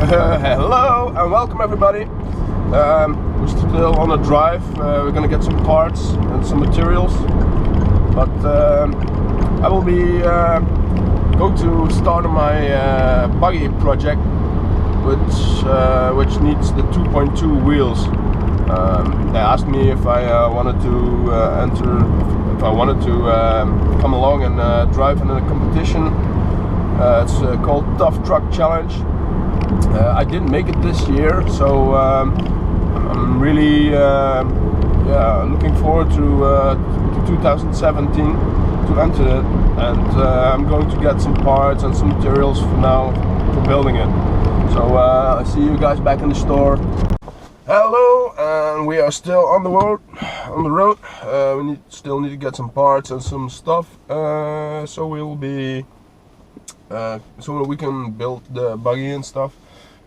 Hello and welcome everybody. We're still on a drive. We're gonna get some parts and some materials, but I will be going to start my buggy project, which needs the 2.2 wheels. They asked me if I wanted to come along and drive in a competition. It's called Tough Truck Challenge. I didn't make it this year, so I'm really looking forward to 2017 to enter it, and I'm going to get some parts and some materials for now for building it. So I see you guys back in the store. Hello, and we are still on the road. We still need to get some parts and some stuff, so we'll be so we can build the buggy and stuff.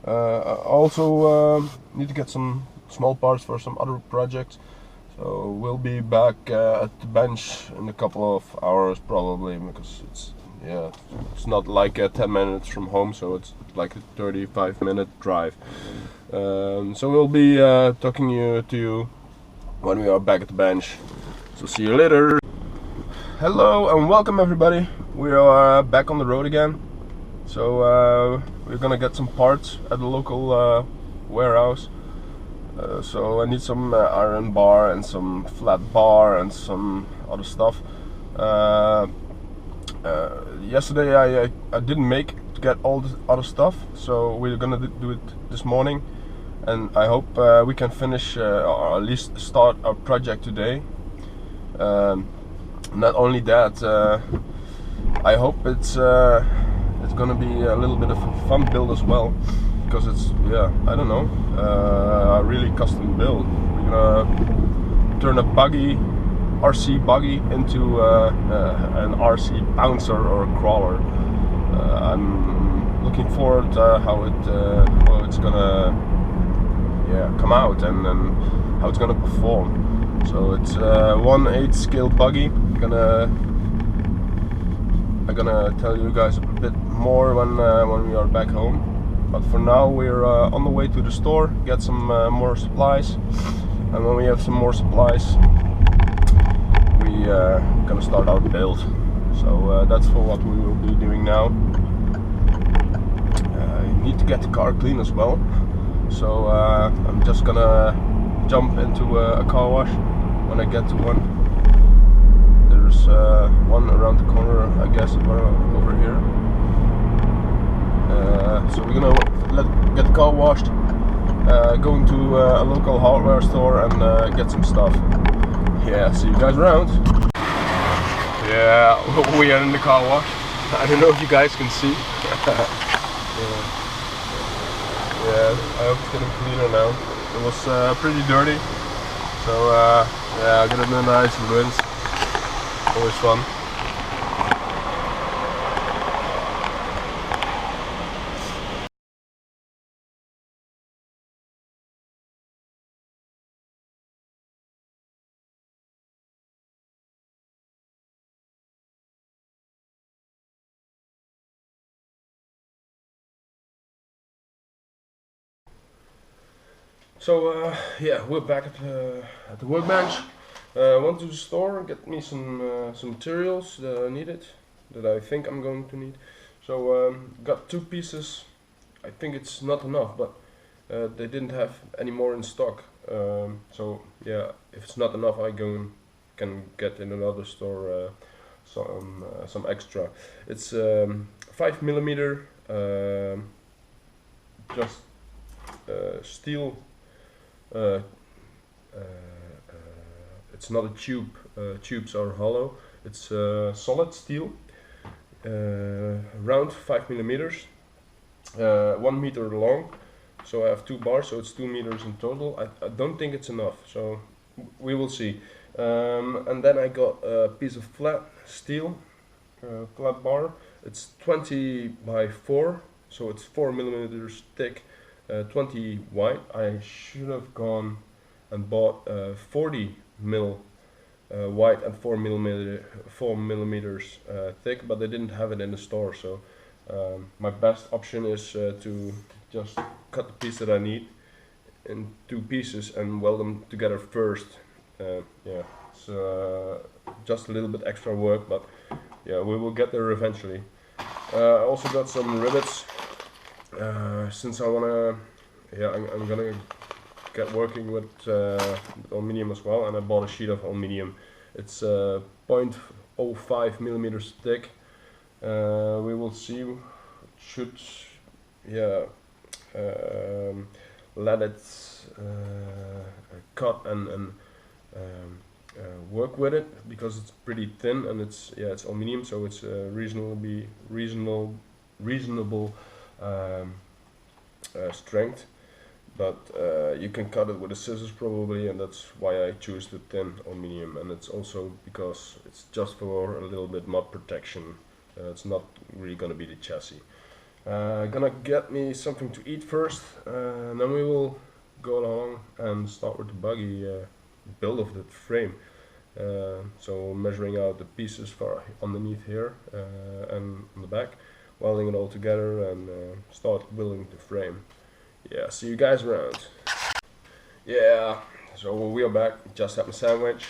Also need to get some small parts for some other projects, so we'll be back at the bench in a couple of hours probably, because it's not like 10 minutes from home, so it's like a 35-minute drive. So we'll be talking to you when we are back at the bench, so see you later. Hello and welcome everybody. We are back on the road again. So we're gonna get some parts at the local warehouse. So I need some iron bar and some flat bar and some other stuff. Yesterday I didn't make to get all the other stuff, so we're gonna do it this morning, and I hope we can finish or at least start our project today. Not only that, I hope it's gonna be a little bit of a fun build as well, because it's I don't know, a really custom build. We're gonna turn a buggy, RC buggy, into an RC bouncer or a crawler. I'm looking forward to how it's gonna come out and how it's gonna perform. So it's 1/8 scale buggy. I'm gonna tell you guys a bit more when we are back home. But for now, we're on the way to the store, get some more supplies, and when we have some more supplies, we gonna start our build. So that's for what we will be doing now. I need to get the car clean as well, so I'm just gonna jump into a car wash when I get to one. There's one around the corner, I guess, over here. So we're gonna get the car washed, going to a local hardware store and get some stuff. Yeah, see you guys around. Yeah, we are in the car wash. I don't know if you guys can see. Yeah, I hope it's getting cleaner now. It was pretty dirty, so yeah, I'm gonna do a nice rinse. Always fun. So yeah, we're back at the workbench. Went to the store and get me some materials that I needed, that I think I'm going to need. So got 2 pieces. I think it's not enough, but they didn't have any more in stock. So yeah, if it's not enough, I can get in another store some extra. It's 5mm, just steel. It's not a tube. Tubes are hollow. It's solid steel, around 5mm, 1 meter long. So I have 2 bars, so it's 2 meters in total. I don't think it's enough, so we will see. And then I got a piece of flat steel, flat bar. It's 20 by 4, so it's 4mm thick, 20 wide. I should have gone and bought 40mm wide and 4mm thick, but they didn't have it in the store. So my best option is to just cut the piece that I need in 2 pieces and weld them together first. Yeah, so just a little bit extra work, but yeah, we will get there eventually. I also got some rivets, since I wanna, yeah, I'm gonna get working with aluminium as well, and I bought a sheet of aluminium. It's 0.05 millimeters thick. We will see. It should, yeah, let it cut and work with it, because it's pretty thin and it's, yeah, it's aluminium, so it's reasonable strength. But you can cut it with the scissors probably, and that's why I choose the thin aluminium. And it's also because it's just for a little bit mud protection. It's not really gonna be the chassis. Gonna get me something to eat first, and then we will go along and start with the buggy build of the frame. So measuring out the pieces for underneath here and on the back, welding it all together, and start building the frame. Yeah, see you guys around. Yeah, so we are back. Just had my sandwich,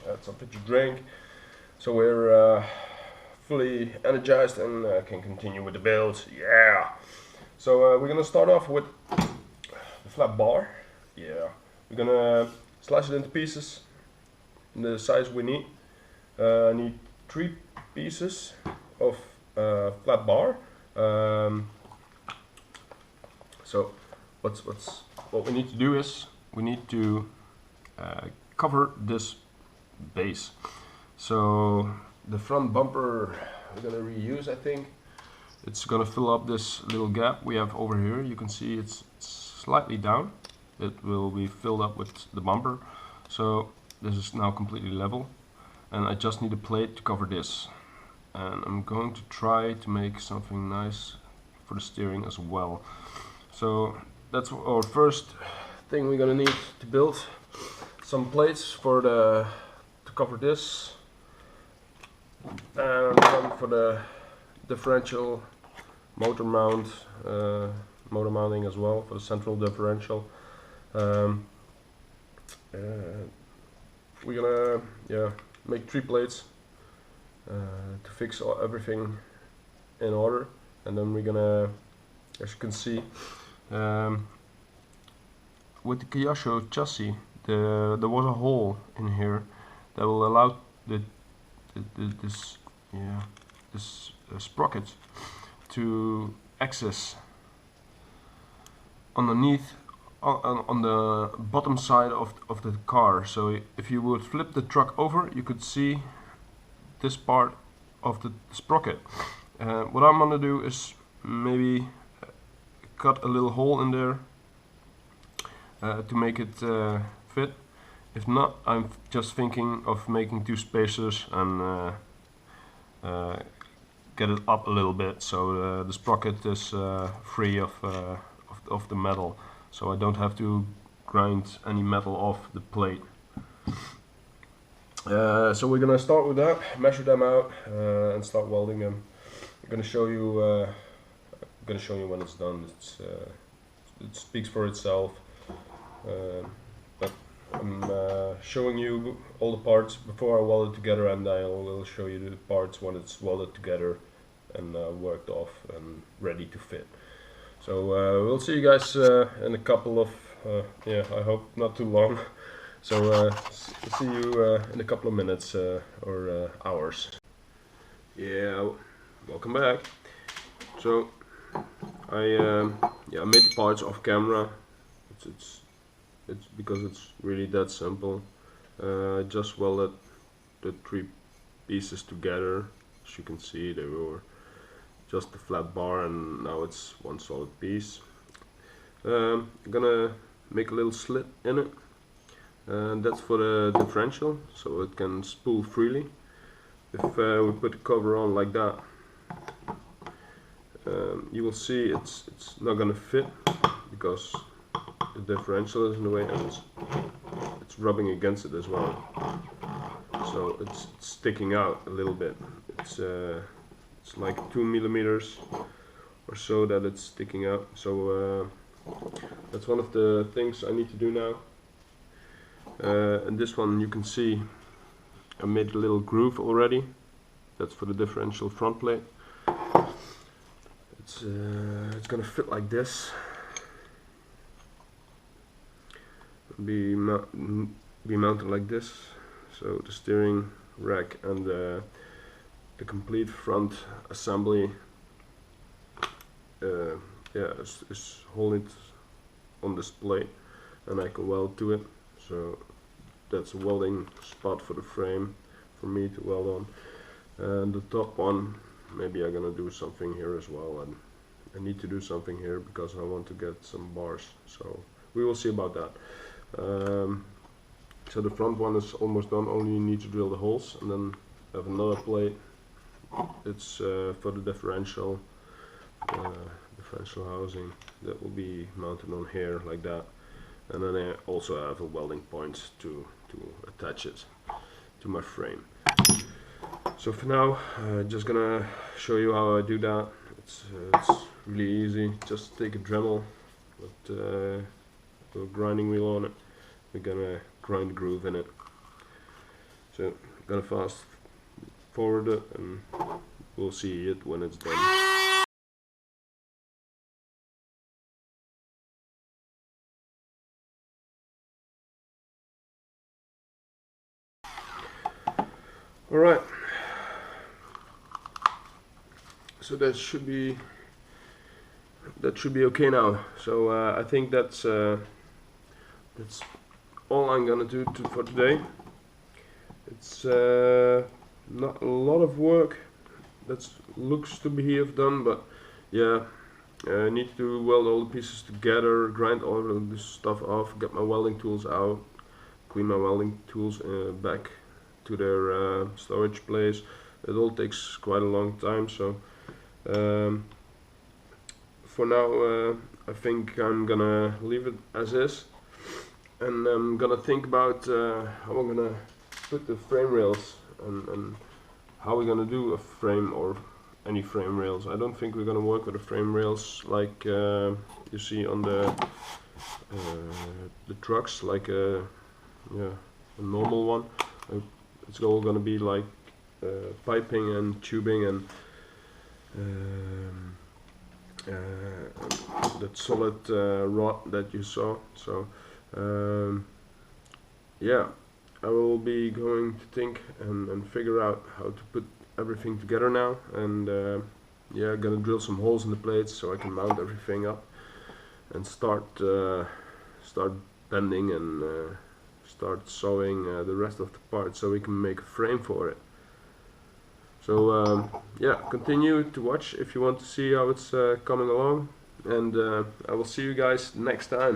had something to drink, so we're fully energized and can continue with the build. Yeah, so we're gonna start off with the flat bar. Yeah, we're gonna slice it into pieces in the size we need. I need 3 pieces of flat bar. So what we need to do is we need to cover this base. So the front bumper we're gonna reuse, I think. It's gonna fill up this little gap we have over here. You can see it's slightly down. It will be filled up with the bumper. So this is now completely level, and I just need a plate to cover this. And I'm going to try to make something nice for the steering as well. So that's our first thing we're gonna need to build. Some plates for to cover this, and one for the differential motor mounting as well, for the central differential. We're gonna, yeah, make 3 plates to fix everything in order, and then we're gonna, as you can see, with the Kyosho chassis, there was a hole in here that will allow this sprocket to access underneath on the bottom side of the car. So if you would flip the truck over, you could see this part of the sprocket. What I'm gonna do is maybe cut a little hole in there to make it fit. If not, I'm just thinking of making 2 spacers and get it up a little bit, so the sprocket is free of the metal, so I don't have to grind any metal off the plate. So we're gonna start with that, measure them out, and start welding them. I'm gonna show you when it's done. It speaks for itself, but I'm showing you all the parts before I weld it together, and I will show you the parts when it's welded together and worked off and ready to fit. So we'll see you guys in a couple of, yeah, I hope not too long. So see you in a couple of minutes or hours. Yeah, welcome back. So I made the parts off camera. It's because it's really that simple. I just welded the 3 pieces together. As you can see, they were just a flat bar, and now it's one solid piece. I'm gonna make a little slit in it, and that's for the differential, so it can spool freely. If we put the cover on like that, you will see it's not gonna fit because the differential is in the way, and it's rubbing against it as well, so it's sticking out a little bit. It's like 2 millimeters or so that it's sticking out. So that's one of the things I need to do now. And this one you can see I made a little groove already. That's for the differential front plate. It's gonna fit like this. Be mounted like this. So the steering rack and the complete front assembly is holding it on display, and I can weld to it. So that's a welding spot for the frame for me to weld on. And the top one, maybe I'm gonna do something here as well, and I need to do something here because I want to get some bars, so we will see about that. So the front one is almost done, only need to drill the holes, and then have another plate. It's for the differential housing that will be mounted on here like that, and then I also have a welding point to attach it to my frame. So for now, just gonna show you how I do that. It's really easy. Just take a Dremel with a grinding wheel on it. We're gonna grind a groove in it. So I'm gonna fast forward it, and we'll see it when it's done. Alright, so that should be okay now. So I think that's all I'm gonna do for today. It's not a lot of work that looks to be have done, but yeah, I need to weld all the pieces together, grind all of this stuff off, get my welding tools out, clean my welding tools back to their storage place. It all takes quite a long time, so for now I think I'm gonna leave it as is, and I'm gonna think about how I'm gonna put the frame rails and how we're gonna do a frame or any frame rails. I don't think we're gonna work with the frame rails like you see on the trucks, like a normal one. It's all gonna be like piping and tubing and that solid rod that you saw. So yeah, I will be going to think and figure out how to put everything together now, and yeah, gonna drill some holes in the plates so I can mount everything up and start bending and start sewing the rest of the parts so we can make a frame for it. So yeah, continue to watch if you want to see how it's coming along, and I will see you guys next time.